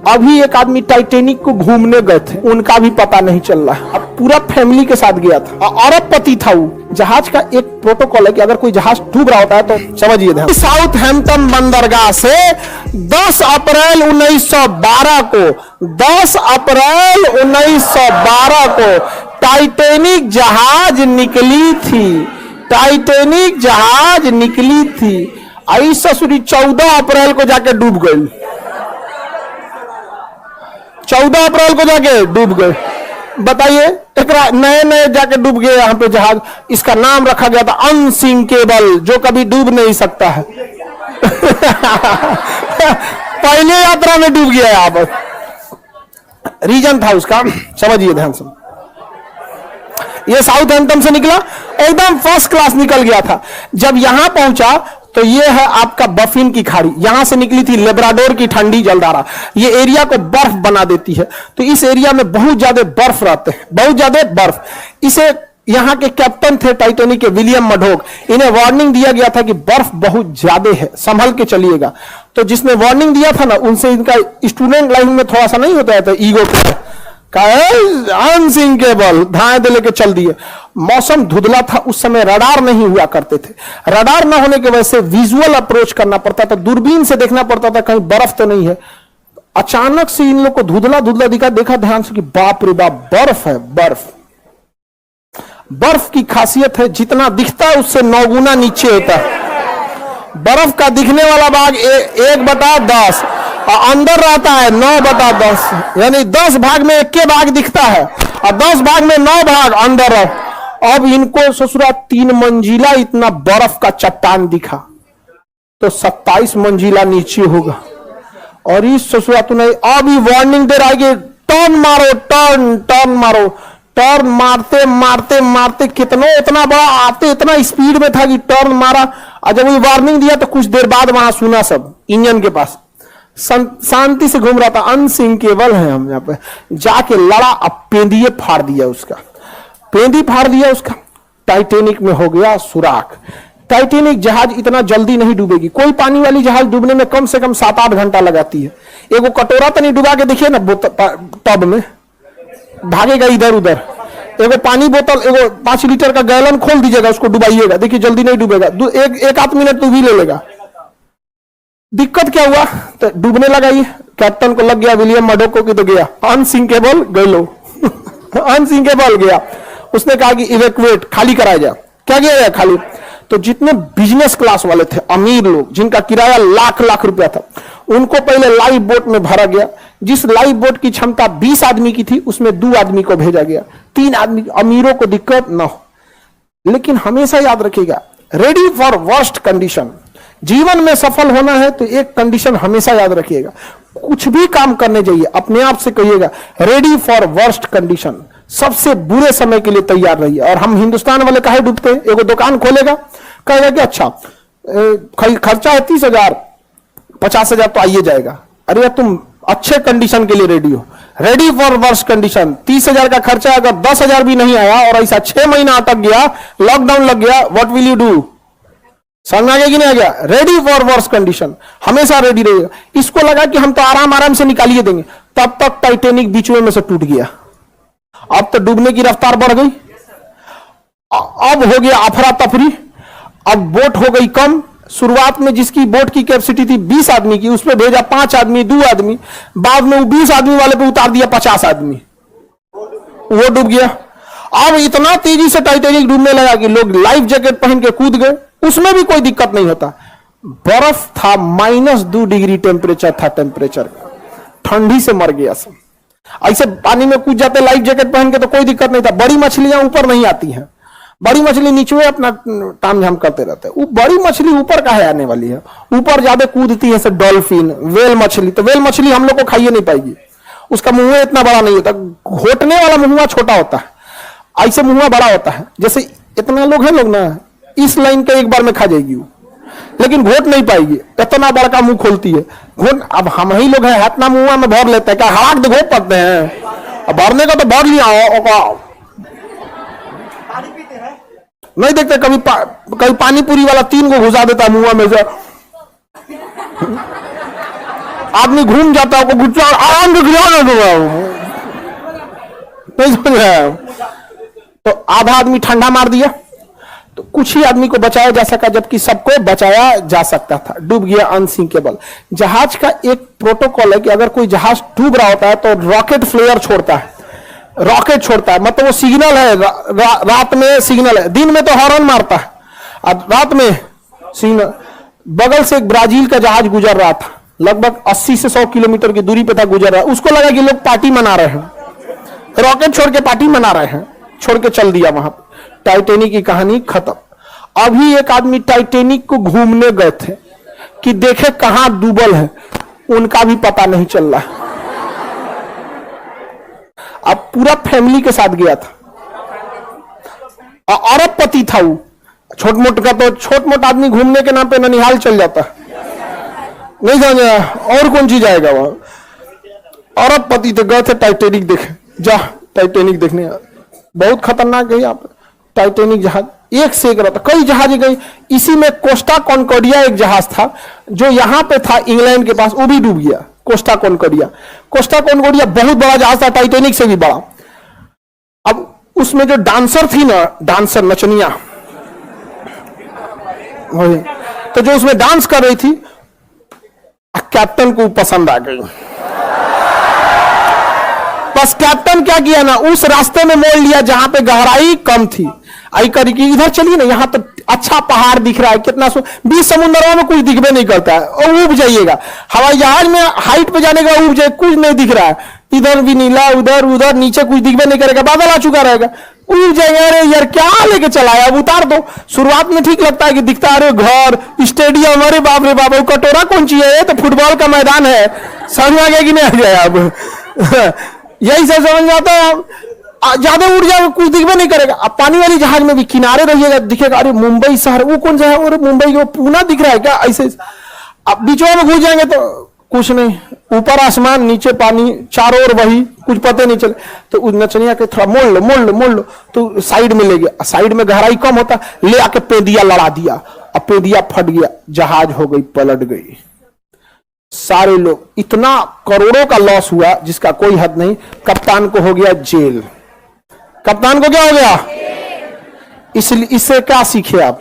अभी एक आदमी टाइटेनिक को घूमने गए थे, उनका भी पता नहीं चल रहा है। अब पूरा फैमिली के साथ गया था, अरबपति था वो। जहाज का एक प्रोटोकॉल है कि अगर कोई जहाज डूब रहा होता है तो समझिए ध्यान। साउथहैम्पटन बंदरगाह से 10 अप्रैल 1912 को 10 अप्रैल 1912 को टाइटेनिक जहाज निकली थी। टाइटेनिक जहाज निकली थी। आई ससुरी 14 अप्रैल को जाके डूब गई। 14 अप्रैल को जाके डूब गए। बताइए, एक नए नए जाके डूब गए यहाँ पे जहाज। इसका नाम रखा गया था अनसिंकेबल, जो कभी डूब नहीं सकता है। पहले यात्रा में डूब गया यहाँ पर। रीजन था उसका, समझिए ध्यान से। ये साउथहैम्पटन से निकला, एकदम फर्स्ट क्लास निकल गया था। जब यहां पहुंचा तो ये है आपका बफिन की खाड़ी। यहां से निकली थी लेब्राडोर की ठंडी जलधारा। ये एरिया को बर्फ बना देती है, तो इस एरिया में बहुत ज्यादा बर्फ रहते हैं, बहुत ज्यादा बर्फ। इसे यहां के कैप्टन थे टाइटेनिक के, विलियम मडोक। इन्हें वार्निंग दिया गया था कि बर्फ बहुत ज्यादा है, संभल के चलिएगा। तो जिसने वार्निंग दिया था ना, उनसे इनका स्टूडेंट लाइफ में थोड़ा सा नहीं होता है ईगो पे, अनसिंकेबल, धाए दे लेके चल दिए। मौसम धुंधला था, उस समय रडार नहीं हुआ करते थे। रडार ना होने की वजह से विजुअल अप्रोच करना पड़ता था, दूरबीन से देखना पड़ता था कहीं बर्फ तो नहीं है। अचानक से इन लोग को धुंधला धुंधला दिखा, देखा ध्यान से कि बाप रे बाप, बर्फ है। बर्फ बर्फ की खासियत है, जितना दिखता है उससे 9 गुना नीचे होता है। बर्फ का दिखने वाला भाग 1/10 और अंदर रहता है 9/10, यानी 10 भाग में 1 भाग दिखता है और 10 भाग में 9 भाग अंदर है। अब इनको ससुरा 3 मंजिला इतना बर्फ का चट्टान दिखा, तो 27 मंजिला नीचे होगा। और इस ससुरा तूने अभी वार्निंग दे रहा है कि टर्न मारो, टर्न टर्न मारो। टर्न मारते मारते मारते कितना इतना बड़ा आते इतना स्पीड में था कि टर्न मारा। और जब वो वार्निंग दिया तो कुछ देर बाद वहां सुना सब इंजन के पास शांति से घूम रहा था। अनसिंकेबल है हम यहाँ पे जाके लड़ा, अब पेंदिए फाड़ दिया उसका, पेंदी फाड़ दिया उसका। टाइटेनिक में हो गया सुराख। टाइटेनिक जहाज इतना जल्दी नहीं डूबेगी। कोई पानी वाली जहाज डूबने में कम से कम 7-8 घंटा लगाती है। एगो कटोरा तो नहीं डुबा के देखिए ना टब में, भागेगा इधर उधर। एगो पानी बोतल, एगो 5 लीटर का गैलन खोल दीजिएगा, उसको डुबाइएगा, देखिए जल्दी नहीं डूबेगा। एक आध मिनट तो भी ले लेगा। दिक्कत क्या हुआ, तो डूबने लगा। ये कैप्टन को लग गया विलियम मडोक को कि तो गया अनसिंकेबल, गलो अनसिंकेबल गया। उसने कहा कि इवैक्यूएट, खाली कराया जाए। क्या किया जाए, खाली। तो जितने बिजनेस क्लास वाले थे, अमीर लोग, जिनका किराया लाख रुपया था, उनको पहले लाइफ बोट में भरा गया। जिस लाइफ बोट की क्षमता 20 आदमी की थी, उसमें 2 आदमी को भेजा गया, 3 आदमी। अमीरों को दिक्कत ना हो। लेकिन हमेशा याद रखिएगा, रेडी फॉर वर्स्ट कंडीशन। जीवन में सफल होना है तो एक कंडीशन हमेशा याद रखिएगा, कुछ भी काम करने जाइए अपने आप से कहिएगा रेडी फॉर वर्स्ट कंडीशन, सबसे बुरे समय के लिए तैयार रहिए। और हम हिंदुस्तान वाले काहे डूबते हैं, एगो दुकान खोलेगा, कहेगा कि अच्छा खर्चा है 30,000, 50,000 तो आइए जाएगा। अरे यार, तुम अच्छे कंडीशन के लिए रेडी हो, रेडी फॉर वर्स्ट कंडीशन। 30,000 का खर्चा अगर 10,000 भी नहीं आया और ऐसा 6 महीना अटक गया, लॉकडाउन लग गया, व्हाट विल यू डू? समझ आ गया कि नहीं आ गया? रेडी फॉर वर्स्ट कंडीशन, हमेशा रेडी रहिएगा। इसको लगा कि हम तो आराम से निकालिए देंगे, तब तक टाइटेनिक बीच में से टूट गया। अब तो डूबने की रफ्तार बढ़ गई। अब हो गया अफरा तफरी। अब बोट हो गई कम। शुरुआत में जिसकी बोट की कैपेसिटी थी 20 आदमी की, उसमें भेजा 5 आदमी, 2 आदमी। बाद में वो 20 आदमी वाले पे उतार दिया 50 आदमी, वो डूब गया। अब इतना तेजी से टाइटेनिक डूबने लगा कि लोग लाइफ जैकेट पहन के कूद गए। उसमें भी कोई दिक्कत नहीं होता। बर्फ था, -2 डिग्री टेम्परेचर था, टेम्परेचर ठंडी से मर गया सब। ऐसे पानी में कूद जाते लाइफ जैकेट पहन के तो कोई दिक्कत नहीं था। बड़ी मछलियां ऊपर नहीं आती हैं, बड़ी मछली नीचे अपना ताम झाम करते रहते हैं। वो बड़ी मछली ऊपर काहे आने वाली है, ऊपर ज्यादा कूदती है, डॉल्फिन, वेल मछली। तो वेल मछली हम लोग को खाइए नहीं पाएगी, उसका मुंह इतना बड़ा नहीं होता, घोटने वाला मुंह छोटा होता है, ऐसे मुंह बड़ा होता है। जैसे इतना लोग हैं, लोग ना इस लाइन के एक बार में खा जाएगी वो, लेकिन घोट नहीं पाएगी, इतना बड़का मुंह खोलती है। घोट, अब हम ही लोग हैं, इतना मुंह में भर लेते हैं, क्या हड़ाक घोट पाते हैं? अब भरने का तो भर लिया, नहीं देखते कभी पानी पूरी वाला 3 को घुसा देता मुंह में से। आदमी घूम जाता है, गुस्सा आराम से गिरा दूंगा, नहीं समझ रहा है? तो आधा आदमी ठंडा मार दिया, तो कुछ ही आदमी को बचाया जा सका, जबकि सबको बचाया जा सकता था। डूब गया अनसिंकेबल। जहाज का एक प्रोटोकॉल है कि अगर कोई जहाज डूब रहा होता है तो रॉकेट फ्लेयर छोड़ता है, रॉकेट छोड़ता है, मतलब वो सिग्नल है, रात में सिग्नल है, दिन में तो हॉर्न मारता है, अब रात में सिग्नल। बगल से एक ब्राजील का जहाज गुजर रहा था, लगभग 80 से 100 किलोमीटर की दूरी पे था, गुजर रहा है। उसको लगा कि लोग पार्टी मना रहे हैं, रॉकेट छोड़ के पार्टी मना रहे हैं, छोड़ के चल दिया वहां पे। टाइटेनिक की कहानी खत्म। अभी एक आदमी टाइटेनिक को घूमने गए थे कि देखे कहां डूबल है, उनका भी पता नहीं चल रहा। अब पूरा फैमिली के साथ गया था, अरबपति था वो। छोट मोट का तो छोट मोट आदमी घूमने के नाम पे ननिहाल चल जाता, नहीं समझा? और कौन चीज आएगा वहां। अरबपति तो गए थे टाइटेनिक देखे, जा टाइटेनिक देखने, बहुत खतरनाक है यहाँ पे टाइटेनिक जहाज, एक से एक रहता, कई जहाज गई। इसी में कोस्टा कॉन्कॉर्डिया एक जहाज था जो यहां पे था इंग्लैंड के पास, वो भी डूब गया। कोस्टा कॉन्कॉर्डिया, कोस्टा कॉन्कॉर्डिया बहुत बड़ा जहाज था, टाइटेनिक से भी बड़ा। अब उसमें जो डांसर थी ना, डांसर नचनिया, तो जो उसमें डांस कर रही थी, कैप्टन को पसंद आ गई। बस कैप्टन क्या किया ना, उस रास्ते में मोड़ लिया जहां पे गहराई कम थी। आई करी कि इधर चलिए ना, यहां तो अच्छा पहाड़ दिख रहा है, कितना बीच समुद्रों में कुछ दिखबे नहीं करता है, और उब जाइएगा। हवाई जहाज में हाइट पे जाने का उब जाए, कुछ नहीं दिख रहा है, इधर भी नीला, उधर उधर, नीचे कुछ दिखबे नहीं करेगा, बादल आ चुका रहेगा, उब जाएगा। अरे यार क्या लेके चला है, अब उतार दो। शुरुआत में ठीक लगता है कि दिखता है, अरे घर, स्टेडियम, अरे बाप रे बाप, कटोरा कौन चीज है, तो फुटबॉल का मैदान है, समझ में आ गया कि नहीं आ गया? अब यही सब समझ में आता है। ज्यादा उड़ जाएगा, कुछ दिखबे नहीं करेगा। अब पानी वाली जहाज में भी किनारे रहिएगा, दिखेगा, अरे मुंबई शहर, वो कौन सा है, अरे मुंबई को पूना दिख रहा है क्या, ऐसे। अब बीचों में घुस जाएंगे तो कुछ नहीं, ऊपर आसमान, नीचे पानी, चारों ओर वही, कुछ पता नहीं चले। तो उस नचनिया के थोड़ा मोड़ लो मोड़ लो मोड़ लो, तो साइड में ले गया, साइड में गहराई कम होता, ले आके पेदिया लड़ा दिया, अब पेदिया फट गया, जहाज हो गई, पलट गई। सारे लोग, इतना करोड़ों का लॉस हुआ जिसका कोई हद नहीं। कप्तान को हो गया जेल। कप्तान को क्या हो गया? इसलिए इससे क्या सीखे आप?